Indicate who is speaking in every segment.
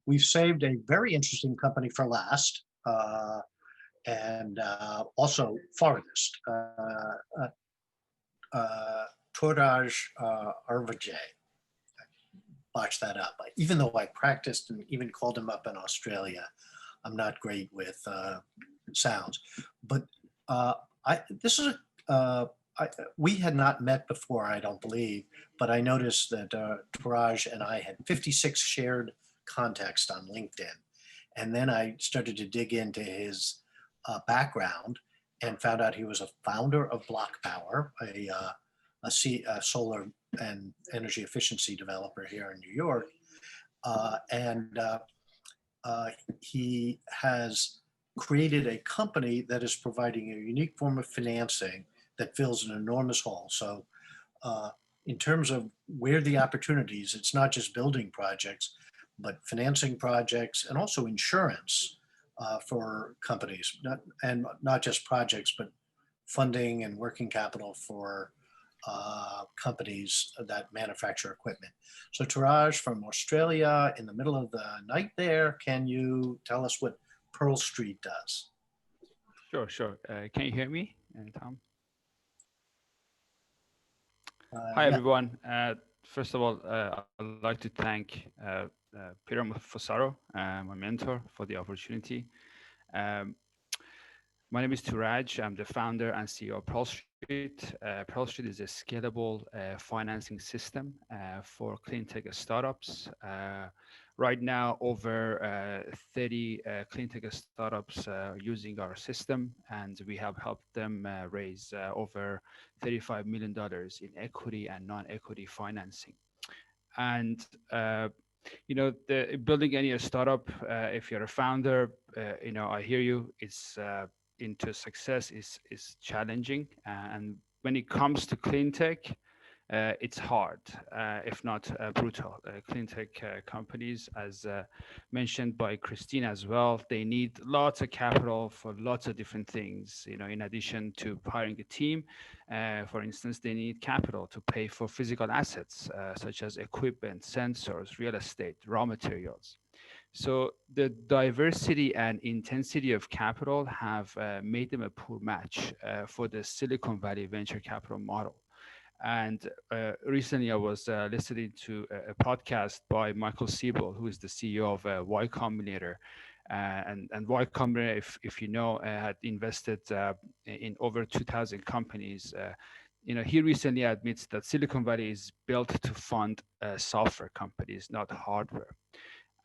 Speaker 1: we've saved a very interesting company for last, and also farthest. Tooraj Arvajeh. Botched that up. Even though I practiced and even called him up in Australia, I'm not great with sounds. But this is we had not met before, I don't believe, but I noticed that Tooraj and I had 56 shared contacts on LinkedIn. And then I started to dig into his background and found out he was a founder of Block Power, a solar and energy efficiency developer here in New York. And he has created a company that is providing a unique form of financing that fills an enormous hole. So in terms of where the opportunities, it's not just building projects, but financing projects and also insurance for companies, not just projects, but funding and working capital for companies that manufacture equipment. So Tooraj from Australia, in the middle of the night there, can you tell us what Pearl Street does?
Speaker 2: Sure, sure. Can you hear me, Tom? Hi, everyone. First of all, I'd like to thank Peter Fosaro, my mentor, for the opportunity. My name is Tooraj. I'm the founder and CEO of Pearl Street. Pearl Street is a scalable financing system for cleantech startups. Right now, over 30 cleantech startups using our system, and we have helped them raise over $35 million in equity and non-equity financing. And building any startup, if you're a founder, I hear you. It's into success is challenging, and when it comes to clean tech, it's hard, if not brutal. Clean tech companies, as mentioned by Christine as well, they need lots of capital for lots of different things. In addition to hiring a team, for instance, they need capital to pay for physical assets such as equipment, sensors, real estate, raw materials. So the diversity and intensity of capital have made them a poor match for the Silicon Valley venture capital model. And recently I was listening to a podcast by Michael Siebel, who is the CEO of Y Combinator. And Y Combinator, if you know, had invested in over 2,000 companies. He recently admits that Silicon Valley is built to fund software companies, not hardware.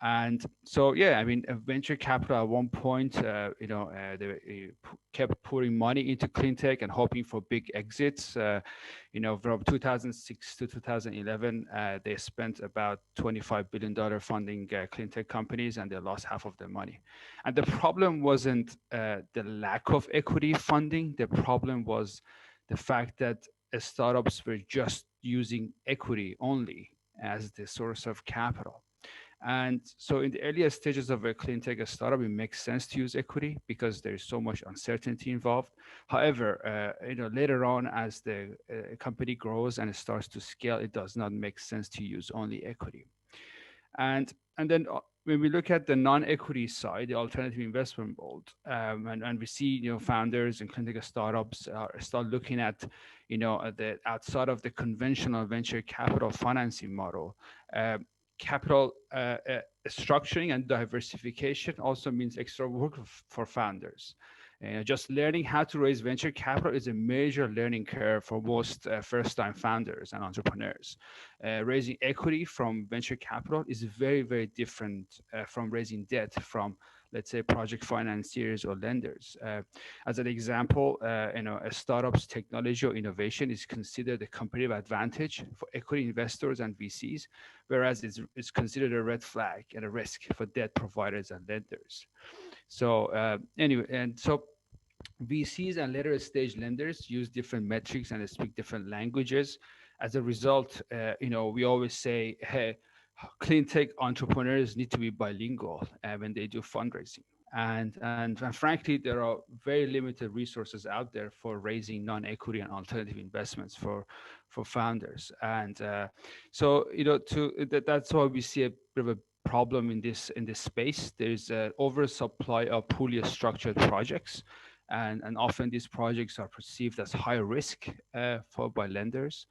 Speaker 2: And so, venture capital at one point, they kept pouring money into cleantech and hoping for big exits. From 2006 to 2011, they spent about $25 billion funding cleantech companies, and they lost half of their money. And the problem wasn't the lack of equity funding. The problem was the fact that startups were just using equity only as the source of capital. And so in the earlier stages of a clean tech startup, it makes sense to use equity because there's so much uncertainty involved. However, later on, as the company grows and it starts to scale, it does not make sense to use only equity. And then when we look at the non-equity side, the alternative investment world, and we see founders and clean tech startups start looking at the outside of the conventional venture capital financing model. Capital structuring and diversification also means extra work for founders. Just learning how to raise venture capital is a major learning curve for most first-time founders and entrepreneurs. Raising equity from venture capital is very, very different from raising debt from, let's say, project financiers or lenders. As an example, a startup's technology or innovation is considered a competitive advantage for equity investors and VCs, whereas it's considered a red flag and a risk for debt providers and lenders. So so VCs and later stage lenders use different metrics and speak different languages. As a result, we always say, hey, clean tech entrepreneurs need to be bilingual when they do fundraising. And frankly, there are very limited resources out there for raising non-equity and alternative investments for founders. And so that's why we see a bit of a problem in this space. There's an oversupply of poorly structured projects, and often these projects are perceived as high risk for by lenders,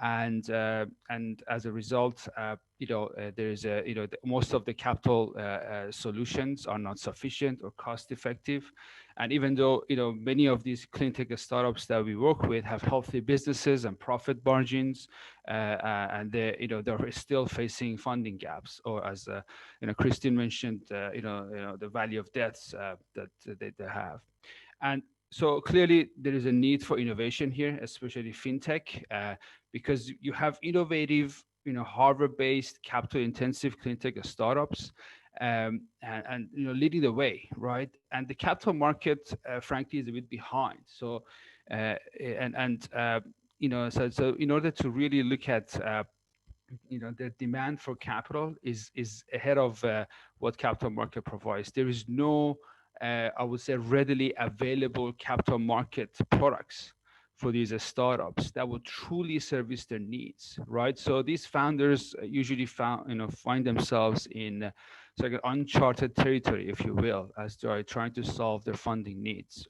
Speaker 2: and as a result, there's a most of the capital solutions are not sufficient or cost effective, and even though many of these clean tech startups that we work with have healthy businesses and profit margins, and they're still facing funding gaps, or as Christine mentioned, the value of debts that they have. And so clearly there is a need for innovation here, especially fintech, because you have innovative, hardware-based, capital-intensive cleantech startups, and leading the way, right? And the capital market, frankly, is a bit behind. So, so in order to really look at the demand for capital is ahead of what capital market provides. There is no, I would say, readily available capital market products for these startups that will truly service their needs, right? So these founders usually find themselves in sort of uncharted territory, if you will, as they are trying to solve their funding needs.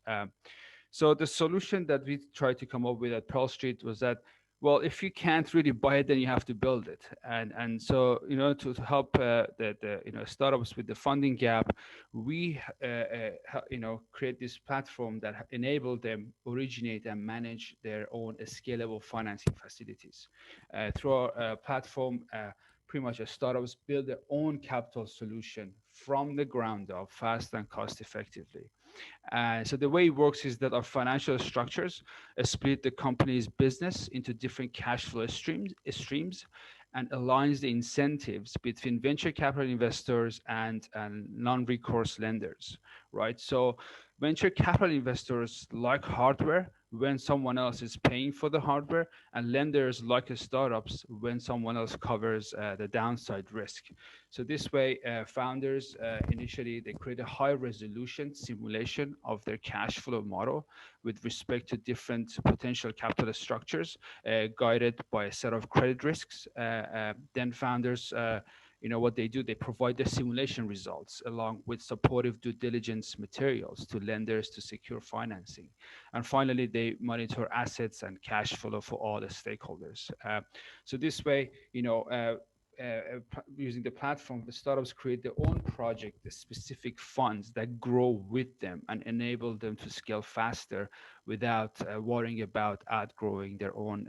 Speaker 2: So the solution that we tried to come up with at Pearl Street was that, well, if you can't really buy it, then you have to build it. And so to help the startups with the funding gap, we create this platform that enable them originate and manage their own scalable financing facilities through our platform. Pretty much, startups build their own capital solution from the ground up, fast and cost effectively. So the way it works is that our financial structures split the company's business into different cash flow streams and aligns the incentives between venture capital investors and non-recourse lenders, right? So venture capital investors like hardware when someone else is paying for the hardware, and lenders like startups when someone else covers the downside risk. So this way, founders initially they create a high resolution simulation of their cash flow model with respect to different potential capital structures, guided by a set of credit risks. Then founders, what they do, they provide the simulation results along with supportive due diligence materials to lenders to secure financing. And finally, they monitor assets and cash flow for all the stakeholders. So this way, using the platform, the startups create their own project, the specific funds that grow with them and enable them to scale faster without worrying about outgrowing their own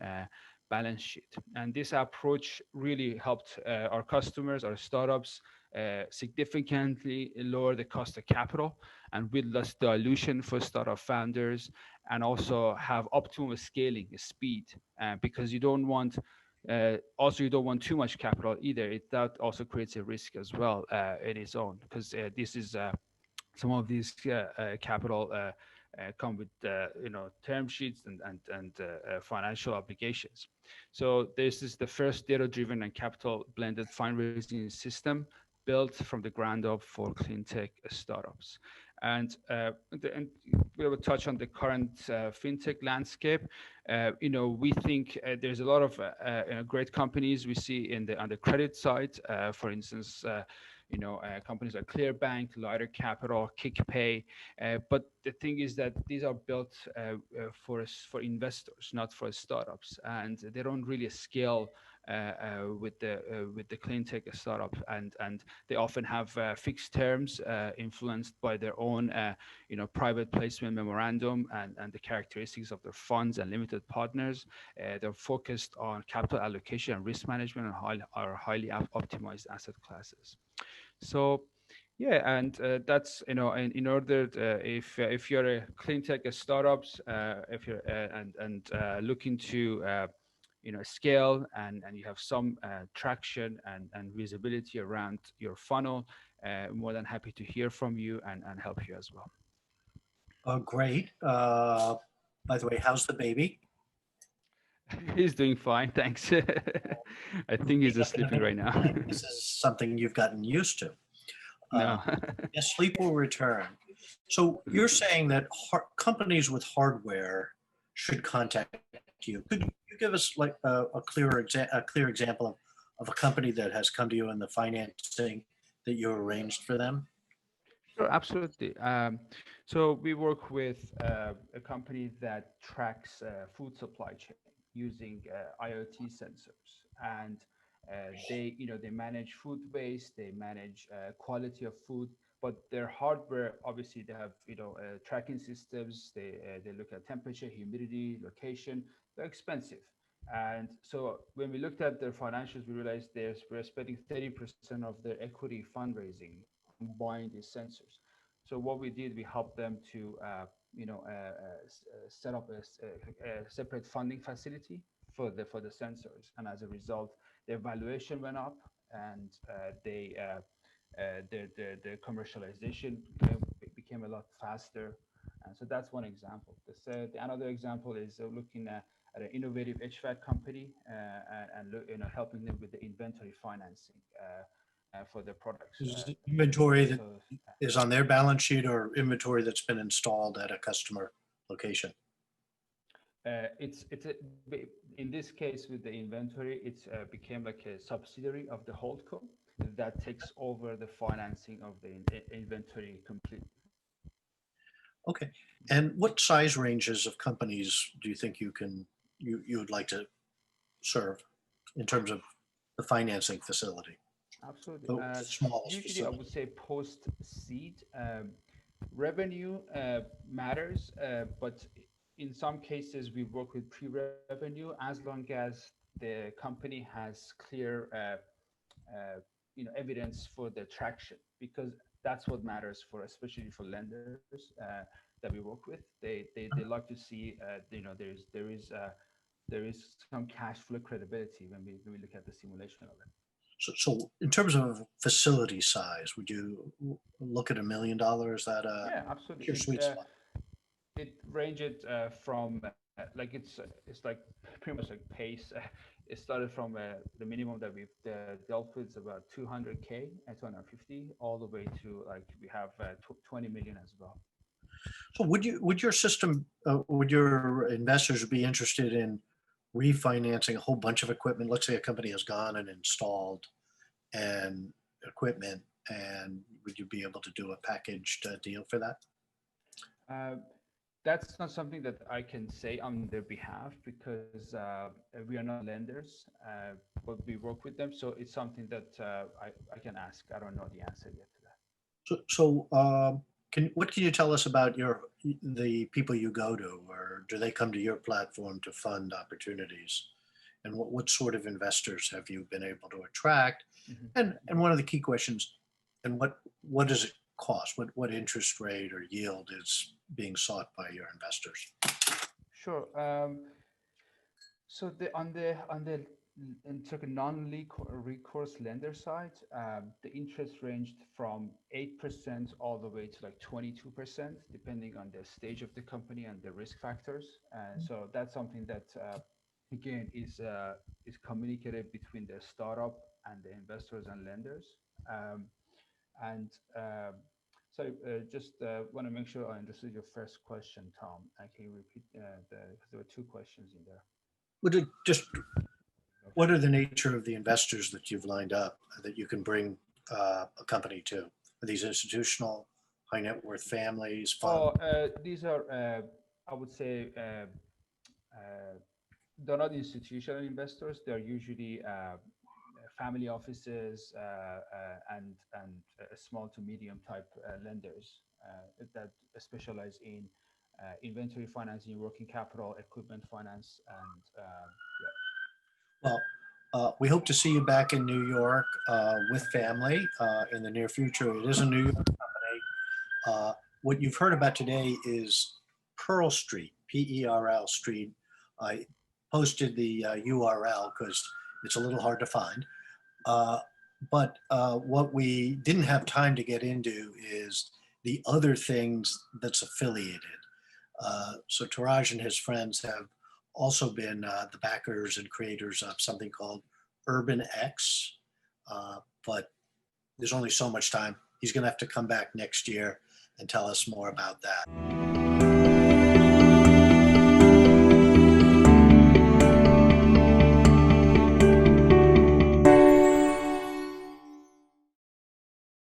Speaker 2: balance sheet. And this approach really helped our customers, our startups, significantly lower the cost of capital and with less dilution for startup founders, and also have optimal scaling speed, because you don't want too much capital either. That also creates a risk as well in its own, because this is some of these capital come with term sheets and financial obligations. So this is the first data-driven and capital blended fundraising system built from the ground up for clean tech startups. And we will touch on the current fintech landscape. We think there's a lot of great companies we see on the credit side. For instance, companies like Clearbank, Lighter Capital, KickPay. But the thing is that these are built for investors, not for startups, and they don't really scale with the clean tech startup, and they often have fixed terms influenced by their own private placement memorandum and the characteristics of their funds and limited partners. They're focused on capital allocation and risk management and are highly optimized asset classes. So yeah, and that's in order if you're a clean tech startups, if you're looking to scale and you have some traction and visibility around your funnel, more than happy to hear from you and help you as well.
Speaker 1: Oh, great. By the way, how's the baby?
Speaker 2: He's doing fine, thanks. I think he's just sleeping right now.
Speaker 1: This is something you've gotten used to.
Speaker 2: No.
Speaker 1: Yes, sleep will return. So you're saying that companies with hardware should contact you. Could you give us like a clear example of a company that has come to you in the financing that you arranged for them?
Speaker 2: Sure, absolutely. So we work with a company that tracks food supply chain using IoT sensors, and they manage food waste, they manage quality of food, but their hardware, obviously they have tracking systems. They look at temperature, humidity, location. They're expensive. And so when we looked at their financials, we realized we're spending 30% of their equity fundraising on buying these sensors. So what we did, we helped them to set up a separate funding facility for the sensors, and as a result, their valuation went up, and their commercialization became a lot faster. And so that's one example. Another example is looking at an innovative HVAC company and helping them with the inventory financing for their products.
Speaker 1: Is it inventory that
Speaker 2: So
Speaker 1: is on their balance sheet or inventory that's been installed at a customer location?
Speaker 2: it's in this case with the inventory, it's became like a subsidiary of the holdco that takes over the financing of the inventory completely.
Speaker 1: Okay. And what size ranges of companies do you think you would like to serve in terms of the financing facility?
Speaker 2: Absolutely.
Speaker 1: The smallest
Speaker 2: Usually, I
Speaker 1: facility.
Speaker 2: would say post seed revenue matters, but in some cases we work with pre-revenue as long as the company has clear evidence for the traction, because that's what matters for, especially for lenders that we work with. They like to see there is some cash flow credibility when we look at the simulation of it.
Speaker 1: So in terms of facility size, would you look at $1 million? Is that
Speaker 2: Yeah,
Speaker 1: your
Speaker 2: absolutely.
Speaker 1: sweet spot?
Speaker 2: It ranged from like it's like pretty much like pace. It started from the minimum that we've dealt with is about 200K and 250, all the way to like we have 20 million as well.
Speaker 1: So would your investors be interested in refinancing a whole bunch of equipment? Let's say a company has gone and installed and equipment, and would you be able to do a packaged deal for that?
Speaker 2: Uh, that's not something that I can say on their behalf because we are not lenders, but we work with them. So it's something that I can ask. I don't know the answer yet to that.
Speaker 1: What can you tell us about the people you go to, or do they come to your platform to fund opportunities? And what sort of investors have you been able to attract?
Speaker 2: Mhm.
Speaker 1: And one of the key questions, and what does it cost? What interest rate or yield is being sought by your investors?
Speaker 2: Sure. So on the sort of non-recourse lender side, the interest ranged from 8% all the way to like 22%, depending on the stage of the company and the risk factors. So that's something that again is communicated between the startup and the investors and lenders. Um, and so just want to make sure I understood your first question, Tom. Can you repeat because there were two questions in there.
Speaker 1: Would it just What are the nature of the investors that you've lined up that you can bring a company to? Are these institutional, high net worth families,
Speaker 2: Oh,
Speaker 1: funds?
Speaker 2: these are, I would say, they're not institutional investors. They're usually family offices and small to medium type lenders that specialize in inventory financing, working capital, equipment finance, and yeah.
Speaker 1: Well, we hope to see you back in New York with family in the near future. It is a New York company. What you've heard about today is Pearl Street, Perl Street. I posted the URL because it's a little hard to find. But what we didn't have time to get into is the other things that's affiliated. So Tooraj and his friends have also been the backers and creators of something called Urban X. But there's only so much time. He's going to have to come back next year and tell us more about that.